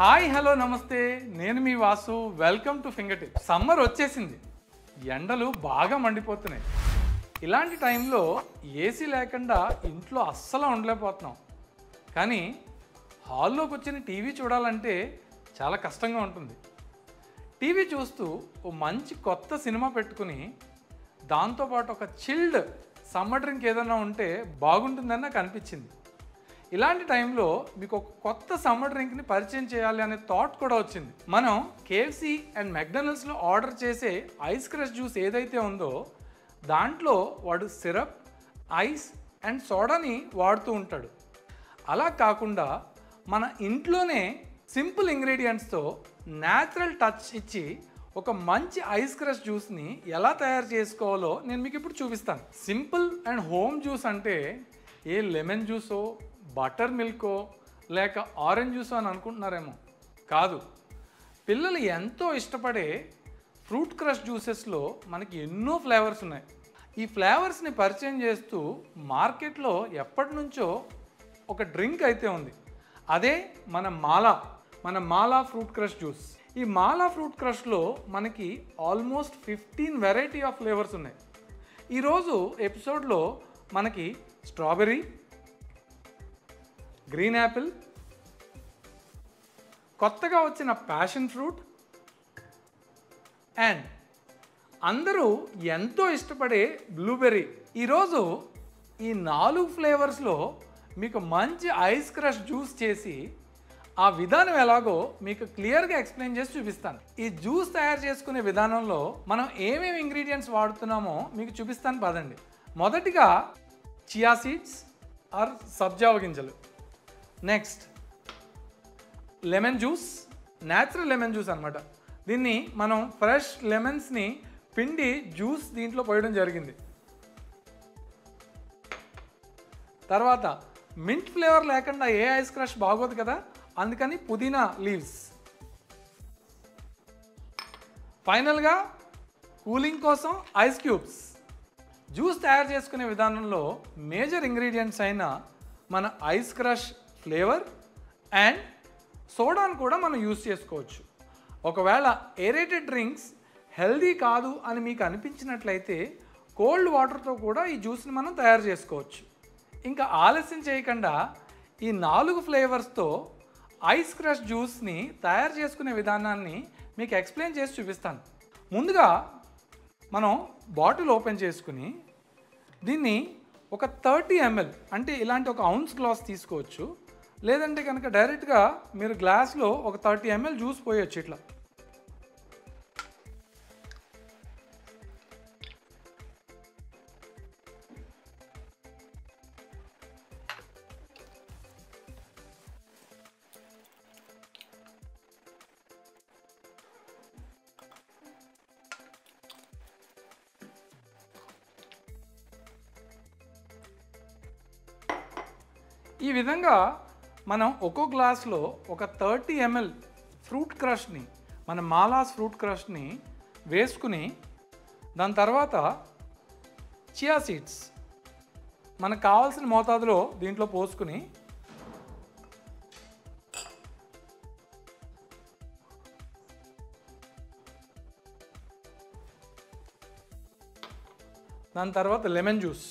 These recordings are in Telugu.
హాయ్ హలో నమస్తే, నేను మీ Vasu. Welcome to Finger Tips. Summer వచ్చేసింది, ఎండలు బాగా మండిపోతున్నాయి. ఇలాంటి టైంలో ఏసీ లేకుండా ఇంట్లో అస్సలు ఉండలేకపోతున్నాం. కానీ హాల్లోకి వచ్చిన టీవీ చూడాలంటే చాలా కష్టంగా ఉంటుంది. టీవీ చూస్తూ ఓ మంచి కొత్త సినిమా పెట్టుకుని దాంతోపాటు ఒక చిల్డ్ సమ్మర్ డ్రింక్ ఏదైనా ఉంటే బాగుంటుందని నాకు అనిపించింది. ఇలాంటి టైంలో మీకు ఒక కొత్త సమ్మర్ డ్రింక్ని పరిచయం చేయాలి అనే థాట్ కూడా వచ్చింది. మనం KFC అండ్ మెక్డొనాల్డ్స్లో ఆర్డర్ చేసే ఐస్ క్రష్ జ్యూస్ ఏదైతే ఉందో దాంట్లో వాడు సిరప్, ఐస్ అండ్ సోడాని వాడుతూ ఉంటాడు. అలా కాకుండా మన ఇంట్లోనే సింపుల్ ఇంగ్రీడియంట్స్తో న్యాచురల్ టచ్ ఇచ్చి ఒక మంచి ఐస్ క్రష్ జ్యూస్ని ఎలా తయారు చేసుకోవాలో నేను మీకు ఇప్పుడు చూపిస్తాను. సింపుల్ అండ్ హోమ్ జ్యూస్ అంటే ఏ లెమన్ జ్యూసో, బటర్ మిల్కో లేక ఆరెంజ్ జ్యూసో అని అనుకుంటున్నారేమో. కాదు, పిల్లలు ఎంతో ఇష్టపడే ఫ్రూట్ క్రష్ జ్యూసెస్లో మనకి ఎన్నో ఫ్లేవర్స్ ఉన్నాయి. ఈ ఫ్లేవర్స్ని పరిచయం చేస్తూ మార్కెట్లో ఎప్పటి నుంచో ఒక డ్రింక్ అయితే ఉంది. అదే మన మాలా ఫ్రూట్ క్రష్ జ్యూస్. ఈ మాలా ఫ్రూట్ క్రష్లో మనకి ఆల్మోస్ట్ 15 వెరైటీ ఆఫ్ ఫ్లేవర్స్ ఉన్నాయి. ఈరోజు ఎపిసోడ్లో మనకి స్ట్రాబెర్రీ, గ్రీన్ యాపిల్, కొత్తగా వచ్చిన ప్యాషన్ ఫ్రూట్ అండ్ అందరూ ఎంతో ఇష్టపడే బ్లూబెర్రీ. ఈరోజు ఈ 4 ఫ్లేవర్స్లో మీకు మంచి ఐస్ క్రష్ జ్యూస్ చేసి ఆ విధానం ఎలాగో మీకు క్లియర్గా ఎక్స్ప్లెయిన్ చేసి చూపిస్తాను. ఈ జ్యూస్ తయారు చేసుకునే విధానంలో మనం ఏమేమి ఇంగ్రీడియంట్స్ వాడుతున్నామో మీకు చూపిస్తాను పదండి. మొదటిగా చియా సీడ్స్ ఆర్ సబ్జావ గింజలు. Next lemon juice, natural lemon juice అనమాట. దీన్ని మనం ఫ్రెష్ లెమన్స్ని పిండి జ్యూస్ దీంట్లో పోయడం జరిగింది. తర్వాత మింట్ ఫ్లేవర్ లేకుండా ఏ ఐస్ క్రష్ బాగోదు కదా, అందుకని పుదీనా లీవ్స్. ఫైనల్గా కూలింగ్ కోసం ఐస్ క్యూబ్స్. జ్యూస్ తయారు చేసుకునే విధానంలో మేజర్ ఇంగ్రీడియంట్స్ అయిన మన ఐస్ క్రష్ ఫ్లేవర్ అండ్ సోడాను కూడా మనం యూస్ చేసుకోవచ్చు. ఒకవేళ ఏరేటెడ్ డ్రింక్స్ హెల్దీ కాదు అని మీకు అనిపించినట్లయితే కోల్డ్ వాటర్తో కూడా ఈ జ్యూస్ని మనం తయారు చేసుకోవచ్చు. ఇంకా ఆలస్యం చేయకుండా ఈ 4 ఫ్లేవర్స్తో ఐస్ క్రష్ జ్యూస్ని తయారు చేసుకునే విధానాన్ని మీకు ఎక్స్ప్లెయిన్ చేసి చూపిస్తాను. ముందుగా మనం బాటిల్ ఓపెన్ చేసుకుని దీన్ని ఒక 30 ml అంటే ఇలాంటి ఒక ఔన్స్ గ్లాస్ తీసుకోవచ్చు. లేదంటే కనుక డైరెక్ట్గా మీరు గ్లాస్లో ఒక 30 ml జ్యూస్ పోయొచ్చు. ఇట్లా ఈ విధంగా మనం ఒక్కో గ్లాస్లో ఒక 30 ml ఫ్రూట్ క్రష్ని, మన మాలాస్ ఫ్రూట్ క్రష్ని వేసుకుని దాని తర్వాత చియా సీడ్స్ మనకు కావాల్సిన మోతాదులో దీంట్లో పోసుకుని దాని తర్వాత లెమన్ జ్యూస్,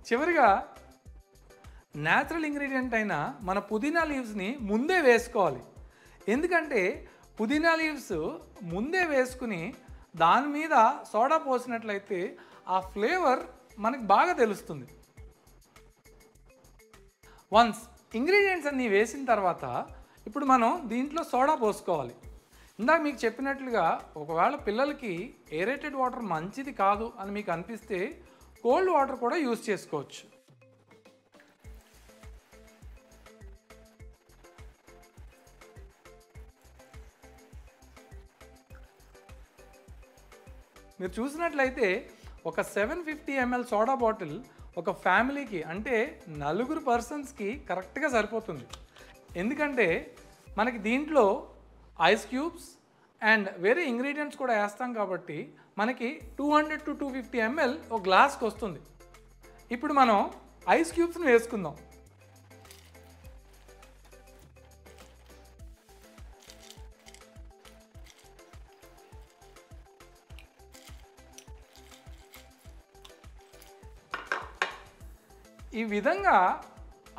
చివరిగా న్యాచురల్ ఇంగ్రీడియంట్ అయిన మన పుదీనా లీవ్స్ని ముందే వేసుకోవాలి. ఎందుకంటే పుదీనా లీవ్స్ ముందే వేసుకుని దాని మీద సోడా పోసినట్లయితే ఆ ఫ్లేవర్ మనకు బాగా తెలుస్తుంది. వన్స్ ఇంగ్రీడియంట్స్ అన్నీ వేసిన తర్వాత ఇప్పుడు మనం దీంట్లో సోడా పోసుకోవాలి. ఇందాక మీకు చెప్పినట్లుగా ఒకవేళ పిల్లలకి ఏరేటెడ్ వాటర్ మంచిది కాదు అని మీకు అనిపిస్తే కోల్డ్ వాటర్ కూడా యూజ్ చేసుకోవచ్చు. మీరు చూసినట్లయితే ఒక 750 ml సోడా బాటిల్ ఒక ఫ్యామిలీకి అంటే 4 పర్సన్స్కి కరెక్ట్గా సరిపోతుంది. ఎందుకంటే మనకి దీంట్లో ఐస్ క్యూబ్స్ అండ్ వేరే ఇంగ్రీడియంట్స్ కూడా వేస్తాం కాబట్టి మనకి 200 to 250 ml ఒక గ్లాస్కి వస్తుంది. ఇప్పుడు మనం ఐస్ క్యూబ్స్ని వేసుకుందాం. ఈ విధంగా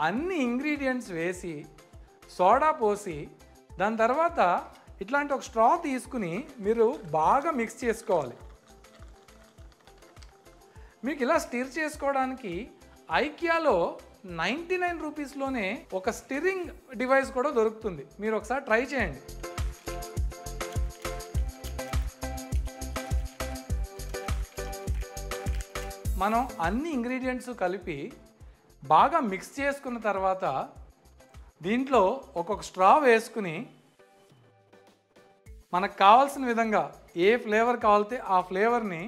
అన్ని ఇంగ్రీడియంట్స్ వేసి సోడా పోసి దాని తర్వాత ఇట్లాంటి ఒక స్ట్రా తీసుకుని మీరు బాగా మిక్స్ చేసుకోవాలి. మీకు ఇలా స్టిర్ చేసుకోవడానికి ఐకియాలో 99 రూపీస్లోనే ఒక స్టిరింగ్ డివైస్ కూడా దొరుకుతుంది. మీరు ఒకసారి ట్రై చేయండి. మనం అన్ని ఇంగ్రీడియంట్స్ కలిపి బాగా మిక్స్ చేసుకున్న తర్వాత దీంట్లో ఒక్కొక్క స్ట్రా వేసుకుని మనకు కావాల్సిన విధంగా ఏ ఫ్లేవర్ కావాలితే ఆ ఫ్లేవర్ని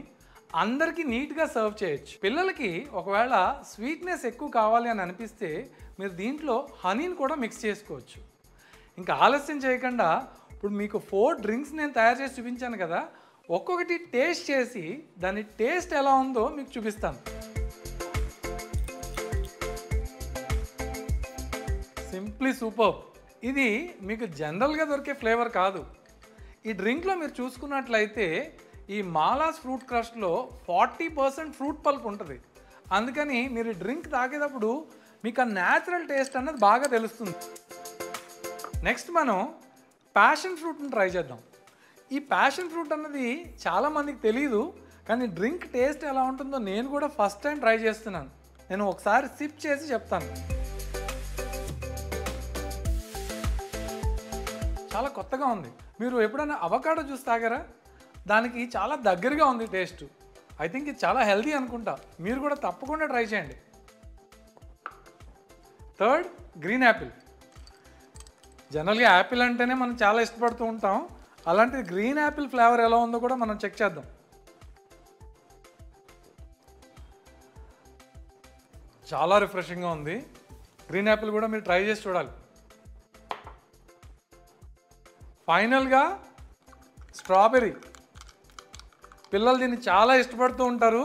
అందరికీ నీట్గా సర్వ్ చేయొచ్చు. పిల్లలకి ఒకవేళ స్వీట్నెస్ ఎక్కువ కావాలి అని అనిపిస్తే మీరు దీంట్లో హనీని కూడా మిక్స్ చేసుకోవచ్చు. ఇంకా ఆలస్యం చేయకుండా ఇప్పుడు మీకు 4 డ్రింక్స్ నేను తయారు చేసి చూపించాను కదా, ఒక్కొక్కటి టేస్ట్ చేసి దాని టేస్ట్ ఎలా ఉందో మీకు చూపిస్తాను. Simply super. ఇది మీకు జనరల్గా దొరికే ఫ్లేవర్ కాదు. ఈ డ్రింక్లో మీరు చూసుకున్నట్లయితే ఈ మాలాస్ ఫ్రూట్ క్రష్లో 40% ఫ్రూట్ పల్ప్ ఉంటుంది. అందుకని మీరు ఈ డ్రింక్ తాగేటప్పుడు మీకు ఆ న్యాచురల్ టేస్ట్ అన్నది బాగా తెలుస్తుంది. నెక్స్ట్ మనం ప్యాషన్ ఫ్రూట్ని ట్రై చేద్దాం. ఈ ప్యాషన్ ఫ్రూట్ అన్నది చాలామందికి తెలియదు, కానీ డ్రింక్ టేస్ట్ ఎలా ఉంటుందో నేను కూడా ఫస్ట్ టైం ట్రై చేస్తున్నాను. నేను ఒకసారి సిప్ చేసి చెప్తాను. చాలా కొత్తగా ఉంది. మీరు ఎప్పుడైనా అవకాడో జ్యూస్ తాగారా? దానికి చాలా దగ్గరగా ఉంది టేస్ట్. ఐ థింక్ ఇది చాలా హెల్దీ అనుకుంటా. మీరు కూడా తప్పకుండా ట్రై చేయండి. Third, green Apple. జనరల్గా యాపిల్ అంటేనే మనం చాలా ఇష్టపడుతూ ఉంటాం. అలాంటిది గ్రీన్ యాపిల్ ఫ్లేవర్ ఎలా ఉందో కూడా మనం చెక్ చేద్దాం. చాలా రిఫ్రెషింగ్గా ఉంది. గ్రీన్ యాపిల్ కూడా మీరు ట్రై చేసి చూడాలి. ఫైనల్గా స్ట్రాబెర్రీ. పిల్లలు దీన్ని చాలా ఇష్టపడుతూ ఉంటారు.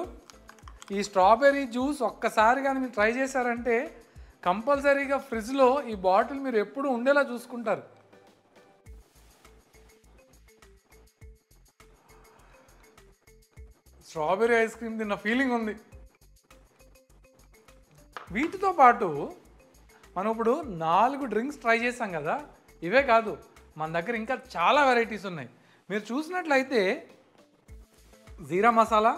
ఈ స్ట్రాబెర్రీ జ్యూస్ ఒక్కసారి కానీ మీరు ట్రై చేశారంటే కంపల్సరీగా ఫ్రిడ్జ్లో ఈ బాటిల్ మీరు ఎప్పుడూ ఉండేలా చూసుకుంటారు. స్ట్రాబెర్రీ ఐస్ క్రీమ్ తిన్న ఫీలింగ్ ఉంది. వీటితో పాటు మనం ఇప్పుడు 4 డ్రింక్స్ ట్రై చేసాం కదా, ఇవే కాదు మన దగ్గర ఇంకా చాలా వెరైటీస్ ఉన్నాయి. మీరు చూసినట్లయితే jeera masala,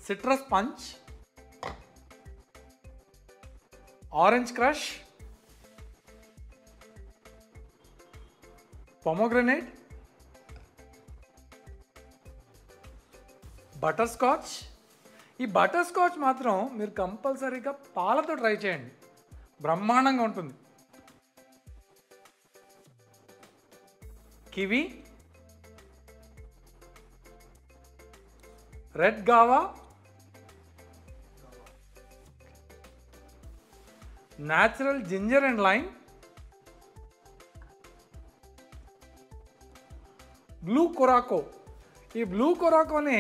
citrus punch, orange crush, pomegranate, butterscotch. ఈ బటర్ స్కాచ్ మాత్రం మీరు కంపల్సరీగా పాలతో ట్రై చేయండి, బ్రహ్మాండంగా ఉంటుంది. Kiwi, red guava, natural ginger and lime, blue curacao. ఈ బ్లూ కొరాకోని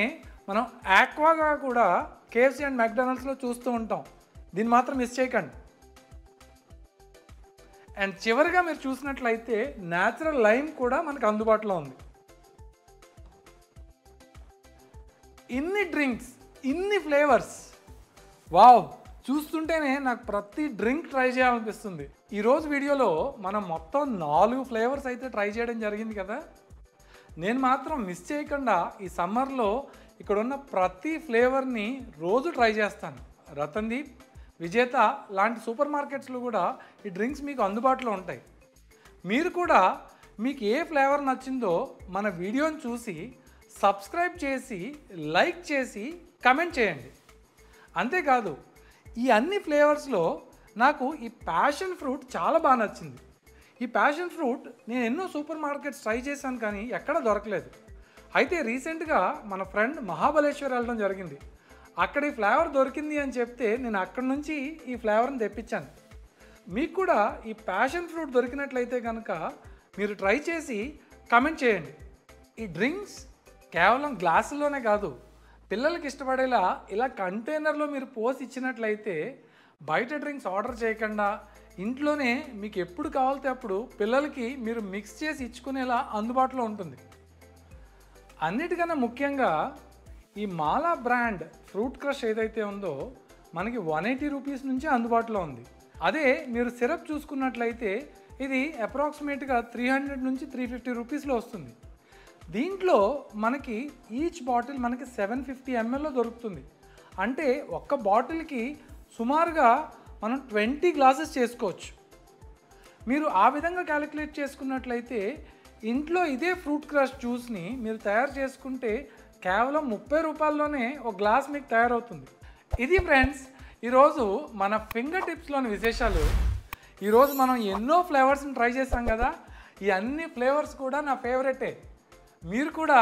మనం ఆక్వాగా కూడా కేఎఫ్సీ అండ్ మెక్డానల్డ్స్లో చూస్తూ ఉంటాం. దీన్ని మాత్రం మిస్ చేయకండి. అండ్ చివరిగా మీరు చూసినట్లయితే న్యాచురల్ లైమ్ కూడా మనకు అందుబాటులో ఉంది. ఇన్ని డ్రింక్స్, ఇన్ని ఫ్లేవర్స్, వావ్! చూస్తుంటేనే నాకు ప్రతి డ్రింక్ ట్రై చేయాలనిపిస్తుంది. ఈరోజు వీడియోలో మనం మొత్తం 4 ఫ్లేవర్స్ అయితే ట్రై చేయడం జరిగింది కదా. నేను మాత్రం మిస్ చేయకుండా ఈ సమ్మర్లో ఇక్కడ ఉన్న ప్రతి ఫ్లేవర్ని రోజు ట్రై చేస్తాను. రతన్దీప్, విజేత లాంటి సూపర్ మార్కెట్స్లో కూడా ఈ డ్రింక్స్ మీకు అందుబాటులో ఉంటాయి. మీరు కూడా మీకు ఏ ఫ్లేవర్ నచ్చిందో మన వీడియోని చూసి సబ్స్క్రైబ్ చేసి, లైక్ చేసి, కమెంట్ చేయండి. అంతేకాదు ఈ అన్ని ఫ్లేవర్స్లో నాకు ఈ ప్యాషన్ ఫ్రూట్ చాలా బాగా నచ్చింది. ఈ ప్యాషన్ ఫ్రూట్ నేను ఎన్నో సూపర్ మార్కెట్స్ ట్రై చేశాను కానీ ఎక్కడా దొరకలేదు. అయితే రీసెంట్గా మన ఫ్రెండ్ మహాబలేశ్వర్ వెళ్ళడం జరిగింది. అక్కడ ఈ ఫ్లేవర్ దొరికింది అని చెప్తే నేను అక్కడి నుంచి ఈ ఫ్లేవర్ని తెప్పించాను. మీకు కూడా ఈ ప్యాషన్ ఫ్రూట్ దొరికినట్లయితే కనుక మీరు ట్రై చేసి కమెంట్ చేయండి. ఈ డ్రింక్స్ కేవలం గ్లాసుల్లోనే కాదు, పిల్లలకి ఇష్టపడేలా ఇలా కంటైనర్లో మీరు పోసి ఇచ్చినట్లయితే బయట డ్రింక్స్ ఆర్డర్ చేయకుండా ఇంట్లోనే మీకు ఎప్పుడు కావాలితే అప్పుడు పిల్లలకి మీరు మిక్స్ చేసి ఇచ్చుకునేలా అందుబాటులో ఉంటుంది. అన్నిటికన్నా ముఖ్యంగా ఈ మాలా బ్రాండ్ ఫ్రూట్ క్రష్ ఏదైతే ఉందో మనకి 180 రూపీస్ నుంచి అందుబాటులో ఉంది. అదే మీరు సిరప్ చూసుకున్నట్లయితే ఇది అప్రాక్సిమేట్గా 300 నుంచి 350 రూపీస్లో వస్తుంది. దీంట్లో మనకి ఈచ్ బాటిల్ మనకి 750 mlలో దొరుకుతుంది. అంటే ఒక్క బాటిల్కి సుమారుగా మనం 20 గ్లాసెస్ చేసుకోవచ్చు. మీరు ఆ విధంగా క్యాలిక్యులేట్ చేసుకున్నట్లయితే ఇంట్లో ఇదే ఫ్రూట్ క్రష్ జ్యూస్ని మీరు తయారు చేసుకుంటే కేవలం 30 రూపాయల్లోనే ఒక గ్లాస్ మీకు తయారవుతుంది. ఇది ఫ్రెండ్స్ ఈరోజు మన ఫింగర్ టిప్స్లోని విశేషాలు. ఈరోజు మనం ఎన్నో ఫ్లేవర్స్ని ట్రై చేసాం కదా, ఈ అన్ని ఫ్లేవర్స్ కూడా నా ఫేవరెటే. మీరు కూడా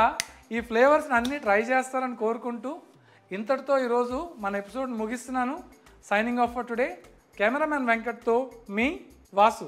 ఈ ఫ్లేవర్స్ని అన్నీ ట్రై చేస్తారని కోరుకుంటూ ఇంతటితో ఈరోజు మన ఎపిసోడ్ ముగిస్తున్నాను. Signing off for today. Cameraman వెంకట్తో మీ వాసు.